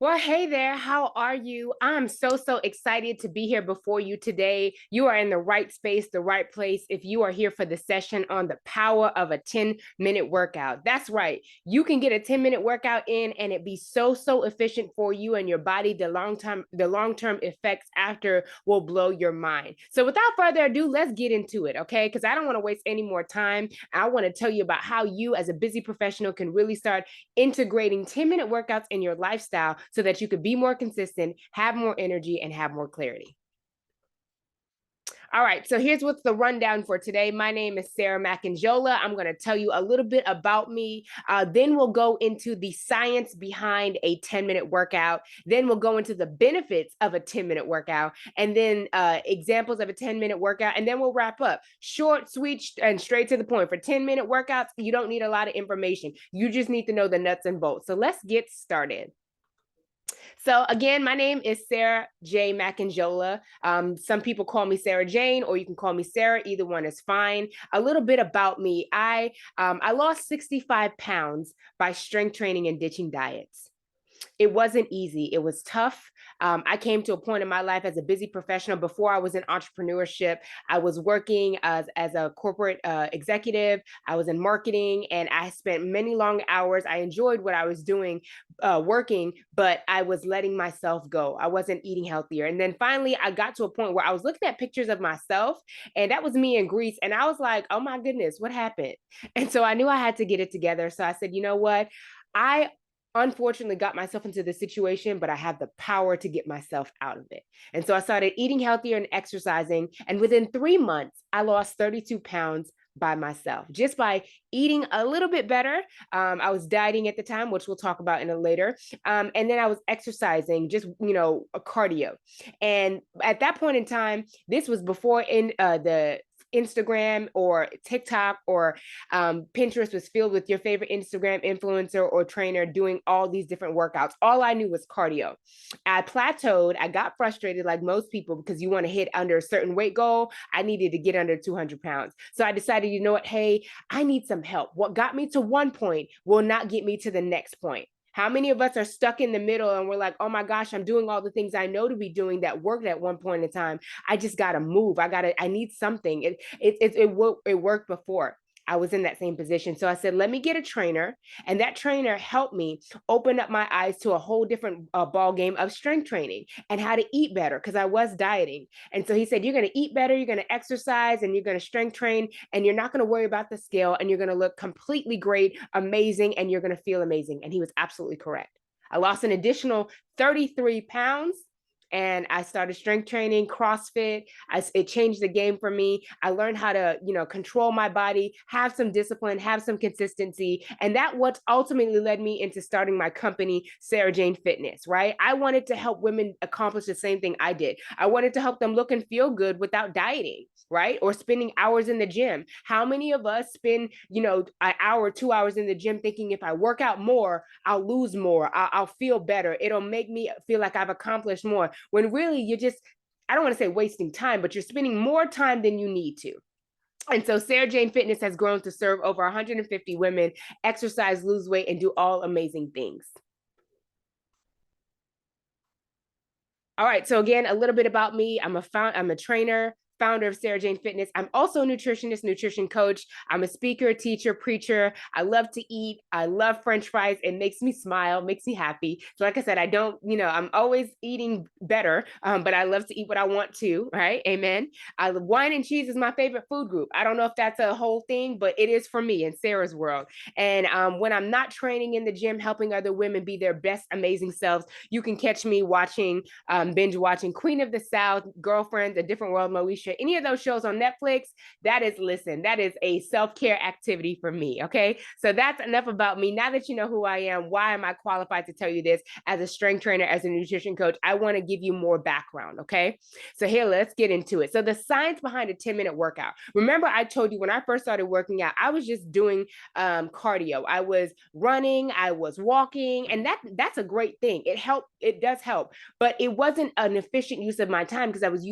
Well, hey there. How are you? I'm so excited to be here before you today. You are in the right space, the right place. If you are here for the session on the power of a 10-minute workout, that's right. You can get a 10-minute workout in and it be so efficient for you and your body. The long term effects after will blow your mind. So without further ado, let's get into it, okay? Because I don't want to waste any more time. I want to tell you about how you as a busy professional can really start integrating 10-minute workouts in your lifestyle so that you could be more consistent, have more energy, and have more clarity. All right, so here's what's the rundown for today. My name is Sarah Macanjola. I'm going to tell you a little bit about me. Then we'll go into the science behind a 10-minute workout. Then we'll go into the benefits of a 10-minute workout, and then examples of a 10-minute workout, and then we'll wrap up. Short, sweet, and straight to the point. For 10-minute workouts, you don't need a lot of information. You just need to know the nuts and bolts. So let's get started. So again, my name is Sarah J. Macanjola. Some people call me Sarah Jane, or you can call me Sarah. Either one is fine. A little bit about me. I lost 65 pounds by strength training and ditching diets. It wasn't easy. It was tough. I came to a point in my life as a busy professional. Before I was in entrepreneurship, I was working as a corporate executive. I was in marketing, and I spent many long hours. I enjoyed what I was doing, working, but I was letting myself go. I wasn't eating healthier. And then finally, I got to a point where I was looking at pictures of myself, and that was me in Greece. And I was like, oh my goodness, what happened? And so I knew I had to get it together. So I said, you know what? I unfortunately got myself into this situation, but I have the power to get myself out of it. And so I started eating healthier and exercising. And within 3 months, I lost 32 pounds by myself, just by eating a little bit better. I was dieting at the time, which we'll talk about in a later. And then I was exercising, just, a cardio. And at that point in time, this was before in the Instagram or TikTok or Pinterest was filled with your favorite Instagram influencer or trainer doing all these different workouts. All I knew was cardio. I plateaued. I got frustrated like most people because you want to hit under a certain weight goal. I needed to get under 200 pounds. So I decided, you know what? Hey, I need some help. What got me to one point will not get me to the next point. How many of us are stuck in the middle and we're like, oh my gosh, I'm doing all the things I know to be doing that worked at one point in time. I just got to move. I need something. It worked before. I was in that same position. So I said, let me get a trainer. And that trainer helped me open up my eyes to a whole different ball game of strength training and how to eat better because I was dieting. And so he said, you're going to eat better, you're going to exercise, and you're going to strength train, and you're not going to worry about the scale, and you're going to look completely great, amazing, and you're going to feel amazing. And he was absolutely correct. I lost an additional 33 pounds and I started strength training, CrossFit. It changed the game for me. I learned how to, control my body, have some discipline, have some consistency. And that what ultimately led me into starting my company, Sarah Jane Fitness, right? I wanted to help women accomplish the same thing I did. I wanted to help them look and feel good without dieting, right? Or spending hours in the gym. How many of us spend, an hour, 2 hours in the gym thinking if I work out more, I'll lose more, I'll feel better. It'll make me feel like I've accomplished more when really you're just, I don't want to say wasting time, but you're spending more time than you need to. And so Sarah Jane Fitness has grown to serve over 150 women, exercise, lose weight, and do all amazing things. All right, so again, a little bit about me. I'm a trainer, founder of Sarah Jane Fitness. I'm also a nutritionist, nutrition coach. I'm a speaker, teacher, preacher. I love to eat. I love French fries. It makes me smile, makes me happy. So like I said, I don't, I'm always eating better, but I love to eat what I want to, right? Amen. Wine and cheese is my favorite food group. I don't know if that's a whole thing, but it is for me in Sarah's world. And when I'm not training in the gym, helping other women be their best, amazing selves, you can catch me binge watching Queen of the South, Girlfriends, A Different World, Moesha, any of those shows on Netflix. That is a self-care activity for me. Okay. So that's enough about me. Now that you know who I am, why am I qualified to tell you this as a strength trainer, as a nutrition coach? I want to give you more background. Okay. So here, let's get into it. So the science behind a 10-minute workout. Remember, I told you when I first started working out, I was just doing cardio. I was running, I was walking, and that's a great thing. It does help, but it wasn't an efficient use of my time because I was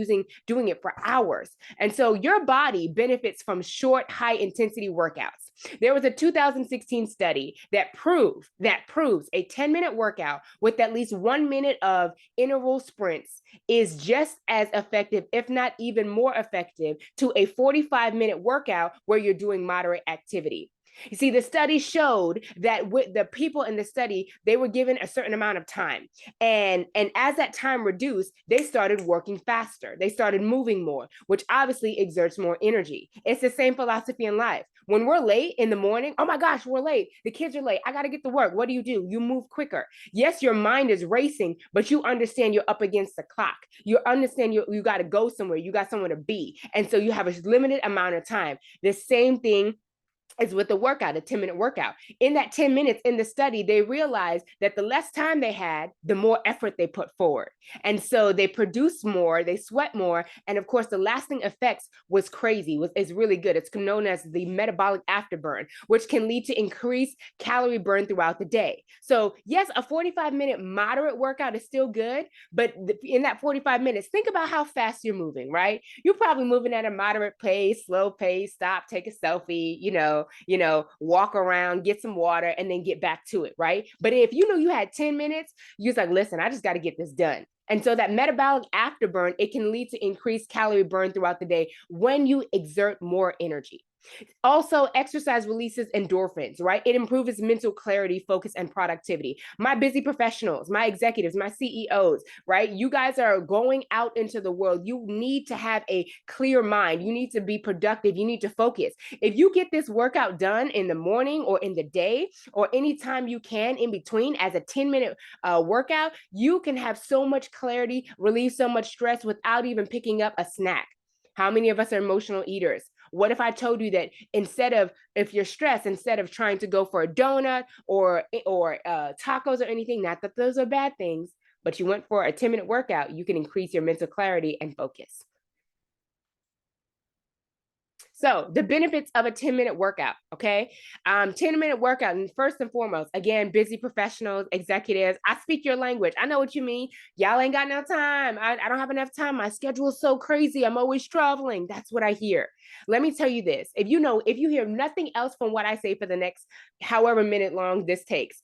doing it for hours hours. And so your body benefits from short, high intensity workouts. There was a 2016 study that proves a 10-minute workout with at least 1 minute of interval sprints is just as effective, if not even more effective, to a 45-minute workout where you're doing moderate activity. You see, the study showed that with the people in the study, they were given a certain amount of time. And as that time reduced, they started working faster. They started moving more, which obviously exerts more energy. It's the same philosophy in life. When we're late in the morning, oh my gosh, we're late. The kids are late. I got to get to work. What do? You move quicker. Yes, your mind is racing, but you understand you're up against the clock. You understand you got to go somewhere. You got somewhere to be. And so you have a limited amount of time. The same thing is with the workout, a 10-minute workout. In that 10 minutes in the study, they realized that the less time they had, the more effort they put forward. And so they produce more, they sweat more. And of course, the lasting effects was crazy, is really good. It's known as the metabolic afterburn, which can lead to increased calorie burn throughout the day. So yes, a 45-minute moderate workout is still good, but in that 45 minutes, think about how fast you're moving, right? You're probably moving at a moderate pace, slow pace, stop, take a selfie, walk around, get some water, and then get back to it, right? But if you know you had 10 minutes, you're like, listen, I just got to get this done. And so that metabolic afterburn, it can lead to increased calorie burn throughout the day when you exert more energy. Also, exercise releases endorphins, right? It improves mental clarity, focus, and productivity. My busy professionals, my executives, my CEOs, right? You guys are going out into the world. You need to have a clear mind. You need to be productive. You need to focus. If you get this workout done in the morning or in the day or anytime you can in between as a 10-minute workout, you can have so much clarity, relieve so much stress without even picking up a snack. How many of us are emotional eaters? What if I told you that if you're stressed, instead of trying to go for a donut or tacos or anything, not that those are bad things, but you went for a 10-minute workout, you can increase your mental clarity and focus. So the benefits of a 10-minute workout, okay? 10-minute workout, and first and foremost, again, busy professionals, executives, I speak your language. I know what you mean. Y'all ain't got no time. I don't have enough time. My schedule is so crazy. I'm always traveling. That's what I hear. Let me tell you this. If you hear nothing else from what I say for the next however minute long this takes,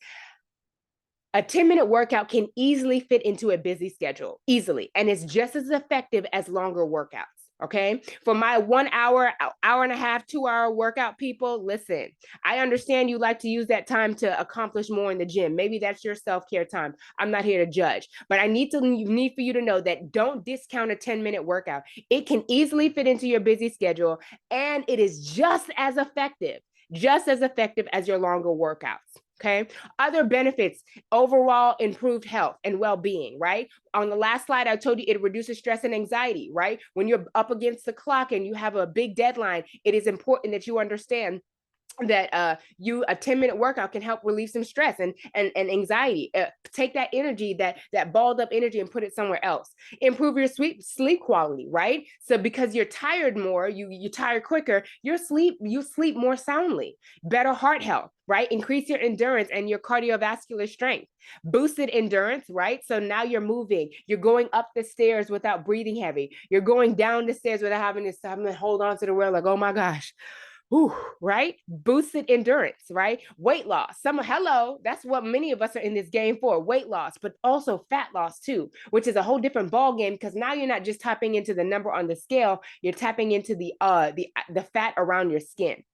a 10-minute workout can easily fit into a busy schedule, easily, and it's just as effective as longer workouts. Okay. For my 1 hour, hour and a half, 2 hour workout people, listen, I understand you like to use that time to accomplish more in the gym. Maybe that's your self-care time. I'm not here to judge, but I need for you to know that don't discount a 10-minute workout. It can easily fit into your busy schedule, and it is just as effective as your longer workouts. Okay. Other benefits, overall improved health and well-being, right? On the last slide, I told you it reduces stress and anxiety, right? When you're up against the clock and you have a big deadline, it is important that you understand that a 10-minute workout can help relieve some stress and anxiety. Take that energy, that balled up energy, and put it somewhere else. Improve your sleep quality, right? So because you're tired more, you tire quicker, you sleep more soundly. Better heart health, right? Increase your endurance and your cardiovascular strength. Boosted endurance, right? So now you're moving, you're going up the stairs without breathing heavy. You're going down the stairs without having to hold on to the rail like, oh my gosh. Whew, right? Boosted endurance, right? Weight loss. That's what many of us are in this game for, weight loss, but also fat loss too, which is a whole different ball game, because now you're not just tapping into the number on the scale, you're tapping into the fat around your skin.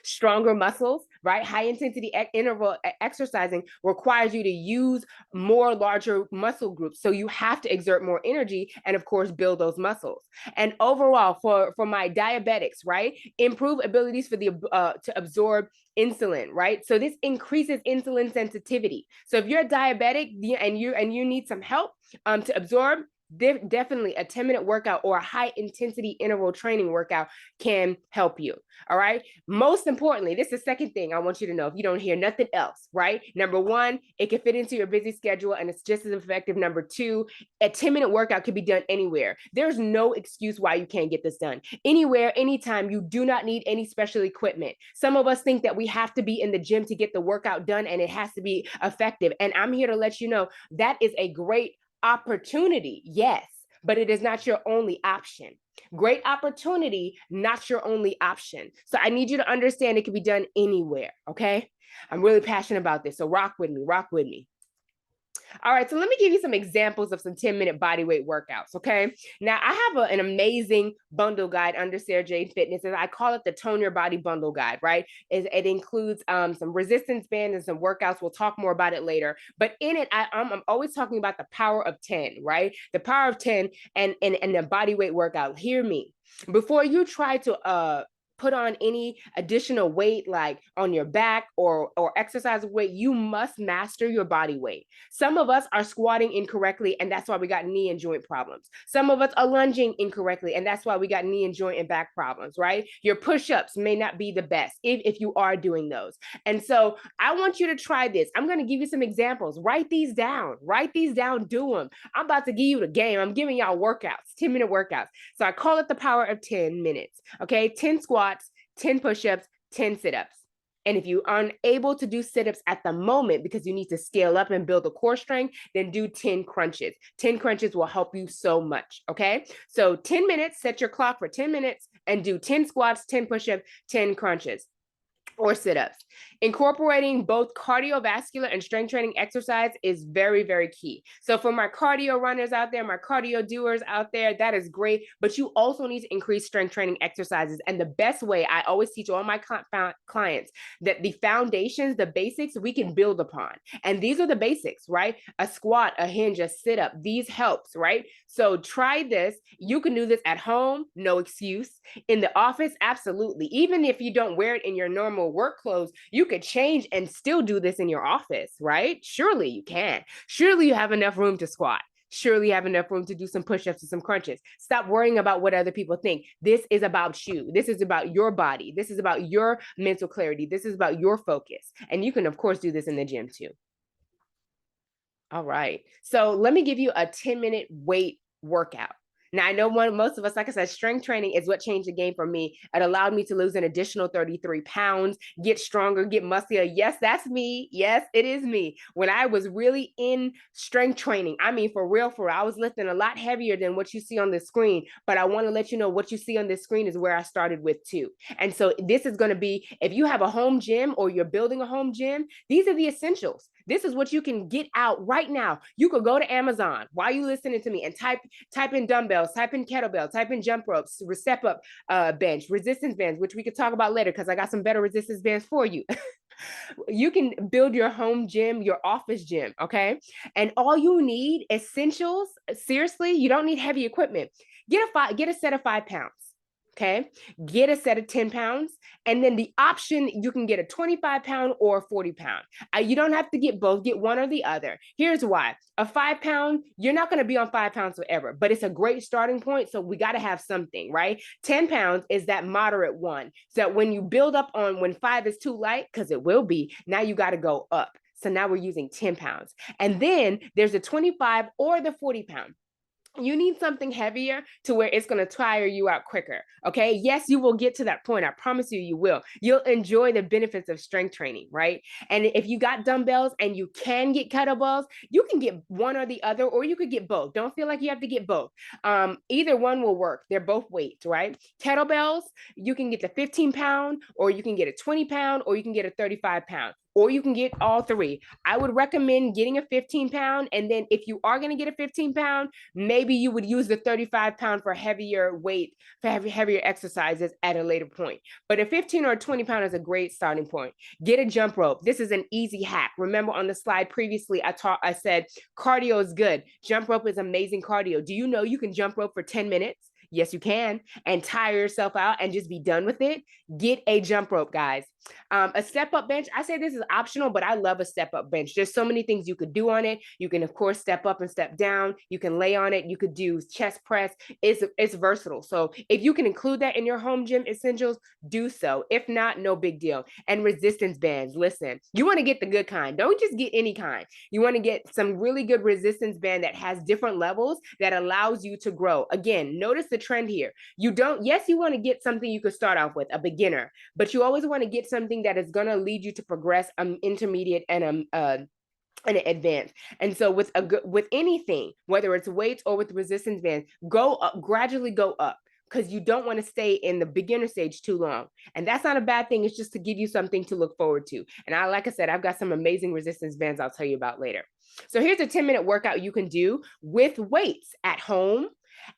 Stronger muscles, right? High intensity interval exercising requires you to use more larger muscle groups. So you have to exert more energy and of course build those muscles. And overall for my diabetics, right? Improve abilities for to absorb insulin, right? So this increases insulin sensitivity. So if you're diabetic and you need some help to absorb, definitely a 10-minute workout or a high intensity interval training workout can help you. All right. Most importantly, this is the second thing I want you to know if you don't hear nothing else, right? Number one, it can fit into your busy schedule and it's just as effective. Number two, a 10-minute workout can be done anywhere. There's no excuse why you can't get this done. Anywhere, anytime. You do not need any special equipment. Some of us think that we have to be in the gym to get the workout done and it has to be effective. And I'm here to let you know that is a great opportunity, yes, but it is not your only option. Great opportunity, not your only option. So I need you to understand it can be done anywhere, okay? I'm really passionate about this, so rock with me, rock with me. All right, so let me give you some examples of some 10-minute body weight workouts, okay? Now, I have an amazing bundle guide under Sarah Jane Fitness, and I call it the Tone Your Body Bundle Guide, right? It includes some resistance bands and some workouts. We'll talk more about it later. But in it, I'm always talking about the power of 10, right? The power of 10 and the body weight workout. Hear me. Before you try to put on any additional weight like on your back or exercise weight, you must master your body weight. Some of us are squatting incorrectly, and that's why we got knee and joint problems. Some of us are lunging incorrectly, and that's why we got knee and joint and back problems, right? Your push-ups may not be the best if you are doing those. And so I want you to try this. I'm going to give you some examples. Write these down, do them. I'm about to give you the game. I'm giving y'all workouts, 10-minute workouts. So I call it the power of 10 minutes, okay? 10 squats, 10 push-ups, 10 sit-ups. And if you are unable to do sit-ups at the moment because you need to scale up and build a core strength, then do 10 crunches. 10 crunches will help you so much, okay? So 10 minutes, set your clock for 10 minutes and do 10 squats, 10 push-ups, 10 crunches or sit-ups. Incorporating both cardiovascular and strength training exercise is very, very key. So for my cardio runners out there, my cardio doers out there, that is great, but you also need to increase strength training exercises. And the best way, I always teach all my clients that the foundations, the basics, we can build upon. And these are the basics, right? A squat, a hinge, a sit-up, these helps, right? So try this. You can do this at home, no excuse. In the office, absolutely. Even if you don't wear it in your normal work clothes, you could change and still do this in your office, right? Surely you can. Surely you have enough room to squat. Surely you have enough room to do some push-ups and some crunches. Stop worrying about what other people think. This is about you. This is about your body. This is about your mental clarity. This is about your focus. And you can, of course, do this in the gym too. All right. So let me give you a 10-minute weight workout. Now, I know most of us, like I said, strength training is what changed the game for me. It allowed me to lose an additional 33 pounds, get stronger, get muscular. Yes, that's me. Yes, it is me. When I was really in strength training, I mean, for real, I was lifting a lot heavier than what you see on the screen. But I want to let you know what you see on this screen is where I started with too. And so this is going to be, if you have a home gym or you're building a home gym, these are the essentials. This is what you can get out right now. You could go to Amazon while you listening to me and type in dumbbells, type in kettlebell, type in jump ropes, step up bench, resistance bands, which we could talk about later because I got some better resistance bands for you. You can build your home gym, your office gym, okay? And all you need, essentials, seriously, you don't need heavy equipment. Get a set of 5 pounds. Okay, get a set of 10 pounds, and then the option, you can get a 25 pound or 40 pound. You don't have to get both, get one or the other. Here's why. A 5 pound, you're not going to be on 5 pounds forever, but it's a great starting point. So we got to have something, right? 10 pounds is that moderate one. So when you build up on when 5 is too light, because it will be, now you got to go up. So now we're using 10 pounds. And then there's a 25 or the 40 pound. You need something heavier to where it's going to tire you out quicker. Okay. Yes, you will get to that point. I promise you, you will. You'll enjoy the benefits of strength training, right? And if you got dumbbells and you can get kettlebells, you can get one or the other, or you could get both. Don't feel like you have to get both. Either one will work. They're both weights, right? Kettlebells, you can get the 15 pound, or you can get a 20 pound, or you can get a 35 pound. Or you can get all three. I would recommend getting a 15 pound. And then if you are going to get a 15 pound, maybe you would use the 35 pound for heavier weight, for heavier exercises at a later point. But a 15 or a 20 pound is a great starting point. Get a jump rope. This is an easy hack. Remember on the slide previously, I said cardio is good. Jump rope is amazing cardio. Do you know you can jump rope for 10 minutes? Yes, you can, and tire yourself out and just be done with it. Get a jump rope, guys. A step-up bench, I say this is optional, but I love a step-up bench. There's so many things you could do on it. You can, of course, step up and step down. You can lay on it. You could do chest press. It's versatile. So if you can include that in your home gym essentials, do so. If not, no big deal. And resistance bands, listen, you want to get the good kind. Don't just get any kind. You want to get some really good resistance band that has different levels that allows you to grow. Again, notice the trend here. You want to get something you could start off with, a beginner, but you always want to get something that is going to lead you to progress intermediate and in advance. And so with anything, whether it's weights or with resistance bands, go up, gradually go up, because you don't want to stay in the beginner stage too long. And that's not a bad thing. It's just to give you something to look forward to. And like I said, I've got some amazing resistance bands I'll tell you about later. So here's a 10-minute workout you can do with weights at home,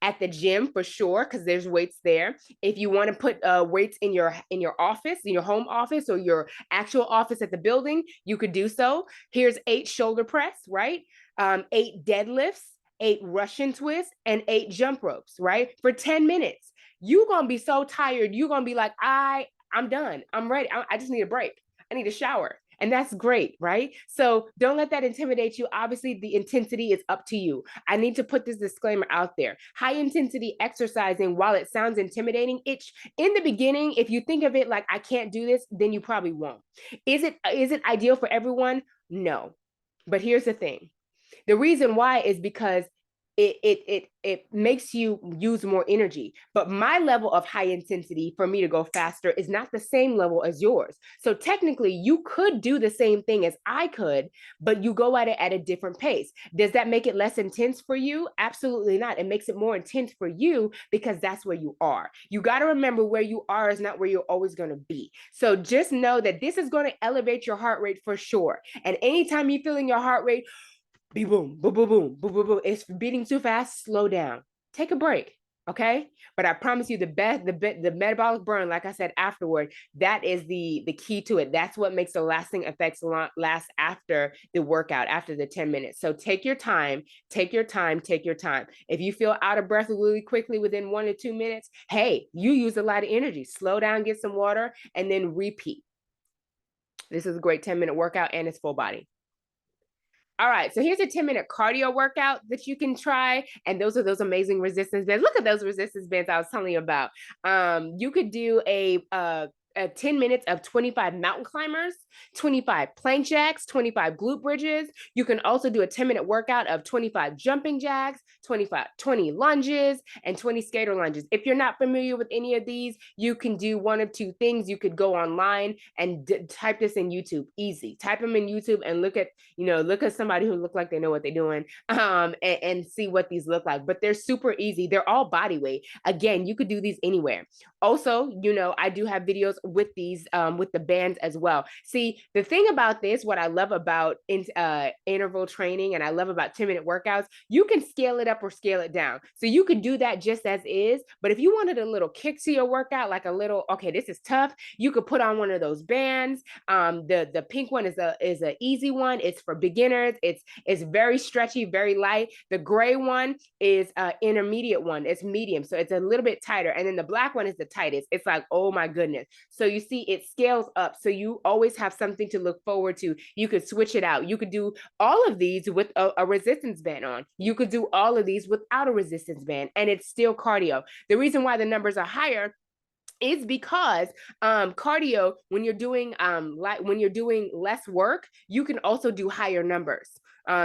at the gym for sure, because there's weights there. If you want to put weights in your office, in your home office, or your actual office at the building, you could do so. Here's 8 shoulder press, right? 8 deadlifts, 8 Russian twists, and 8 jump ropes, right? For 10 minutes. You're gonna be so tired, you're gonna be like, I'm done. I'm ready. I just need a break. I need a shower. And that's great, right? So don't let that intimidate you. Obviously, the intensity is up to you. I need to put this disclaimer out there. High intensity exercising, while it sounds intimidating, it's in the beginning, if you think of it like I can't do this, then you probably won't. Is it ideal for everyone? No. But here's the thing. The reason why is because it makes you use more energy. But my level of high intensity for me to go faster is not the same level as yours. So technically, you could do the same thing as I could, but you go at it at a different pace. Does that make it less intense for you? Absolutely not. It makes it more intense for you because that's where you are. You got to remember where you are is not where you're always going to be. So just know that this is going to elevate your heart rate for sure. And anytime you're feeling your heart rate, be boom, boom, boom, boom, boom, boom, boom. It's beating too fast. Slow down. Take a break. Okay. But I promise you the metabolic burn, like I said, afterward, that is the key to it. That's what makes the lasting effects last after the workout, after the 10 minutes. So take your time, take your time, take your time. If you feel out of breath really quickly within 1 to 2 minutes, hey, you use a lot of energy. Slow down, get some water, and then repeat. This is a great 10-minute workout and it's full body. All right, so here's a 10-minute cardio workout that you can try. And those are those amazing resistance bands. Look at those resistance bands I was telling you about. You could do a 10 minutes of 25 mountain climbers, 25 plank jacks, 25 glute bridges. You can also do a 10-minute workout of 25 jumping jacks, 20 lunges, and 20 skater lunges. If you're not familiar with any of these, you can do one of two things. You could go online and type this in YouTube. Easy. Type them in YouTube and look at somebody who look like they know what they're doing, and see what these look like. But they're super easy. They're all body weight. Again, you could do these anywhere. Also, I do have videos with these, with the bands as well. See, the thing about this, what I love about interval training and I love about 10-minute workouts, you can scale it up or scale it down. So you could do that just as is. But if you wanted a little kick to your workout, like a little, okay, this is tough, you could put on one of those bands. The pink one is a easy one. It's for beginners. It's very stretchy, very light. The gray one is intermediate one. It's medium, so it's a little bit tighter. And then the black one is the tightest. It's like, oh my goodness. So you see, it scales up. So you always have something to look forward to. You could switch it out. You could do all of these with a resistance band on. You could do all of these without a resistance band, and it's still cardio. The reason why the numbers are higher is because cardio, when you're doing less work, you can also do higher numbers.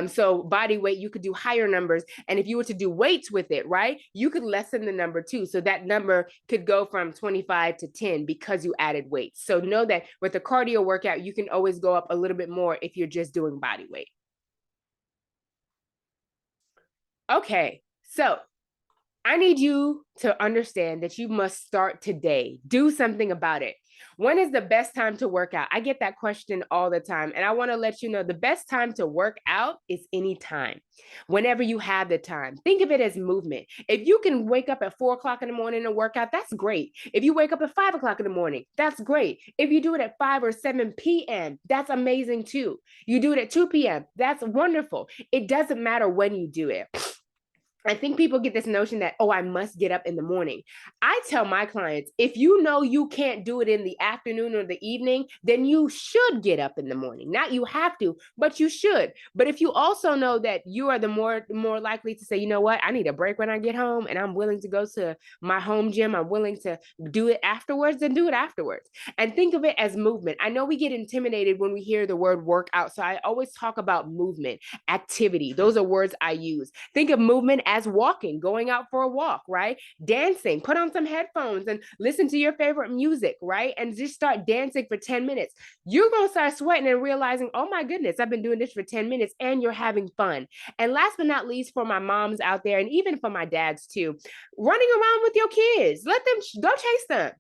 So body weight, you could do higher numbers. And if you were to do weights with it, right, you could lessen the number too. So that number could go from 25 to 10 because you added weights. So know that with the cardio workout, you can always go up a little bit more if you're just doing body weight. Okay, so I need you to understand that you must start today. Do something about it. When is the best time to work out? I get that question all the time. And I want to let you know the best time to work out is anytime, whenever you have the time. Think of it as movement. If you can wake up at 4 o'clock in the morning and work out, that's great. If you wake up at 5 o'clock in the morning, that's great. If you do it at 5 or 7 p.m., that's amazing too. You do it at 2 p.m., that's wonderful. It doesn't matter when you do it. I think people get this notion that, oh, I must get up in the morning. I tell my clients, if you know you can't do it in the afternoon or the evening, then you should get up in the morning. Not you have to, but you should. But if you also know that you are the more likely to say, you know what, I need a break when I get home and I'm willing to go to my home gym, I'm willing to do it afterwards, then do it afterwards. And think of it as movement. I know we get intimidated when we hear the word workout. So I always talk about movement, activity. Those are words I use. Think of movement as walking, going out for a walk, right? Dancing, put on some headphones and listen to your favorite music, right? And just start dancing for 10 minutes. You're going to start sweating and realizing, oh my goodness, I've been doing this for 10 minutes and you're having fun. And last but not least, for my moms out there, and even for my dads too, running around with your kids, let them go chase them.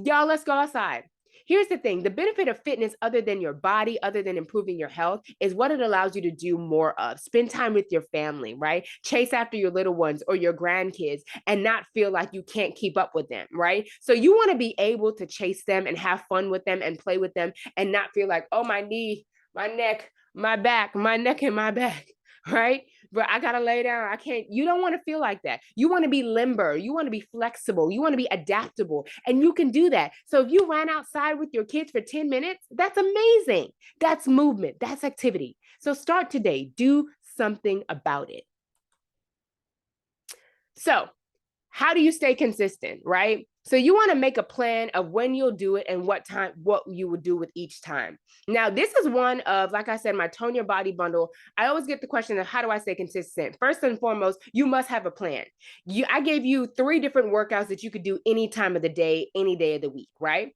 Y'all, let's go outside. Here's the thing, the benefit of fitness, other than your body, other than improving your health, is what it allows you to do more of. Spend time with your family, right? Chase after your little ones or your grandkids and not feel like you can't keep up with them, right? So you want to be able to chase them and have fun with them and play with them and not feel like, oh, my knee, my neck, my back, my neck and my back, right? But I gotta lay down. I can't. You don't want to feel like that. You want to be limber. You want to be flexible. You want to be adaptable. And you can do that. So if you ran outside with your kids for 10 minutes, that's amazing. That's movement. That's activity. So start today. Do something about it. So how do you stay consistent, right? So you want to make a plan of when you'll do it and what you will do with each time. Now, this is one of, like I said, my Tone Your Body bundle. I always get the question of how do I stay consistent? First and foremost, you must have a plan. I gave you 3 different workouts that you could do any time of the day, any day of the week, right?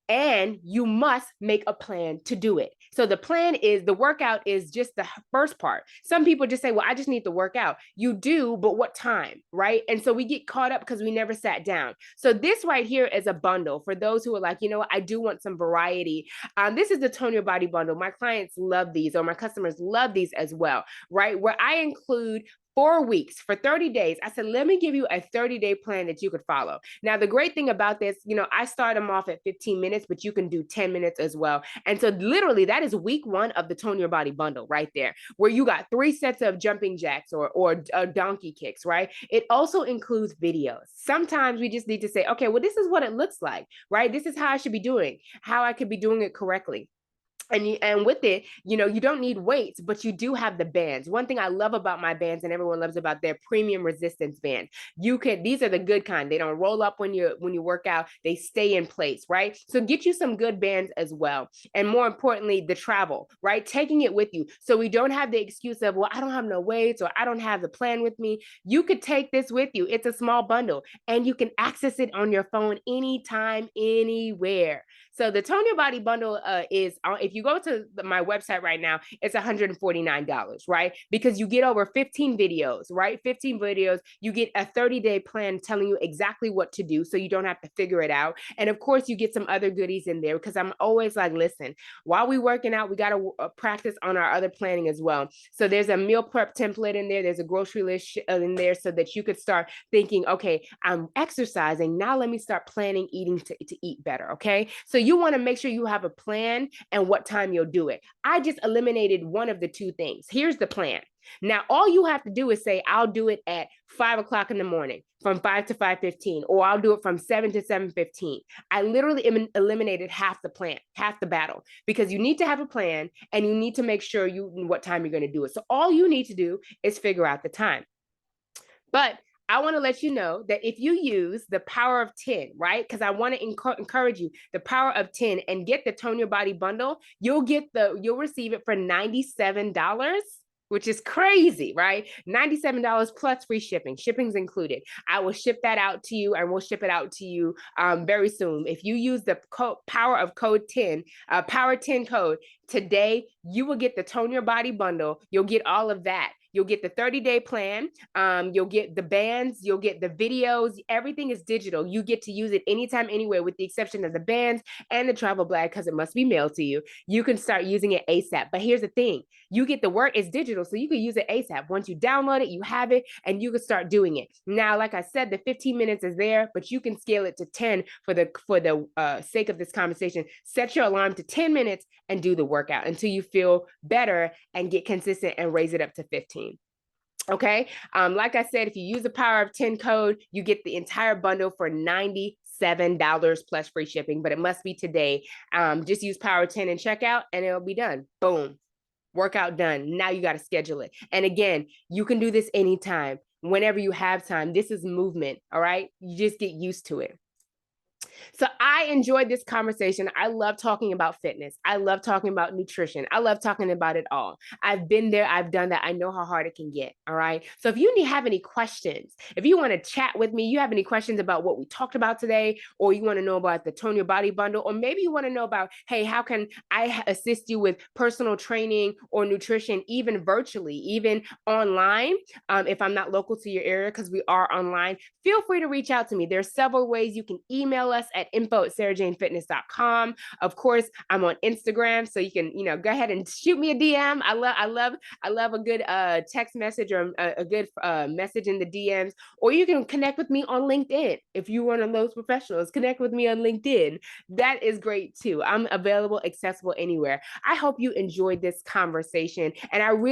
And you must make a plan to do it. So the plan is, the workout is just the first part. Some people just say, well, I just need to work out. You do, but what time, right? And so we get caught up because we never sat down. So this right here is a bundle for those who are like, you know what, I do want some variety. This is the Tone Your Body bundle. My clients love these, or my customers love these as well, right? Where I include 4 weeks for 30 days. I said, let me give you a 30-day plan that you could follow. Now, the great thing about this, I start them off at 15 minutes, but you can do 10 minutes as well. And so literally that is week 1 of the Tone Your Body bundle right there, where you got 3 sets of jumping jacks or donkey kicks, right? It also includes videos. Sometimes we just need to say, okay, well, this is what it looks like, right? This is how I should be doing, how I could be doing it correctly. And with it, you don't need weights, but you do have the bands. One thing I love about my bands, and everyone loves about their premium resistance bands, these are the good kind. They don't roll up when you work out. They stay in place, right? So get you some good bands as well. And more importantly, the travel, right? Taking it with you. So we don't have the excuse of, well, I don't have no weights, or I don't have the plan with me. You could take this with you. It's a small bundle and you can access it on your phone anytime, anywhere. So the Tone Your Body bundle is, if you go to my website right now, it's $149, right? Because you get over 15 videos, right? 15 videos. You get a 30-day plan telling you exactly what to do, so you don't have to figure it out. And of course, you get some other goodies in there, because I'm always like, listen, while we're working out, we got to practice on our other planning as well. So there's a meal prep template in there. There's a grocery list in there, so that you could start thinking, okay, I'm exercising. Now let me start planning eating to eat better, okay? So you want to make sure you have a plan and what time you'll do it. I just eliminated one of the 2 things. Here's the plan. Now, all you have to do is say, I'll do it at 5 o'clock in the morning from 5 to 5:15, or I'll do it from 7 to 7:15. I literally eliminated half the plan, half the battle, because you need to have a plan and you need to make sure what time you're going to do it. So all you need to do is figure out the time. But I want to let you know that if you use the power of 10, right? Because I want to encourage you, the power of 10, and get the Tone Your Body bundle, you'll receive it for $97, which is crazy, right? $97 plus free shipping. Shipping's included. I will ship that out to you, and we'll ship it out to you very soon. If you use the power 10 code today, you will get the Tone Your Body bundle. You'll get all of that. You'll get the 30-day plan. You'll get the bands. You'll get the videos. Everything is digital. You get to use it anytime, anywhere, with the exception of the bands and the travel bag, because it must be mailed to you. You can start using it ASAP. But here's the thing. You get the work. It's digital, so you can use it ASAP. Once you download it, you have it, and you can start doing it. Now, like I said, the 15 minutes is there, but you can scale it to 10 for the sake of this conversation. Set your alarm to 10 minutes and do the workout until you feel better, and get consistent and raise it up to 15. Okay. Like I said, if you use the power of 10 code, you get the entire bundle for $97 plus free shipping, but it must be today. Just use power 10 and checkout, and it'll be done. Boom. Workout done. Now you got to schedule it. And again, you can do this anytime, whenever you have time. This is movement. All right. You just get used to it. So I enjoyed this conversation. I love talking about fitness. I love talking about nutrition. I love talking about it all. I've been there. I've done that. I know how hard it can get. All right. So if you have any questions, if you want to chat with me, you have any questions about what we talked about today, or you want to know about the Tone Your Body bundle, or maybe you want to know about, hey, how can I assist you with personal training or nutrition, even virtually, even online, if I'm not local to your area, because we are online, feel free to reach out to me. There's several ways. You can email us at info@sarajanefitness.com. Of course, I'm on Instagram, so you can, go ahead and shoot me a DM. I love a good text message or a good message in the DMs. Or you can connect with me on LinkedIn. If you're one of those professionals, connect with me on LinkedIn. That is great too. I'm available, accessible anywhere. I hope you enjoyed this conversation, and I really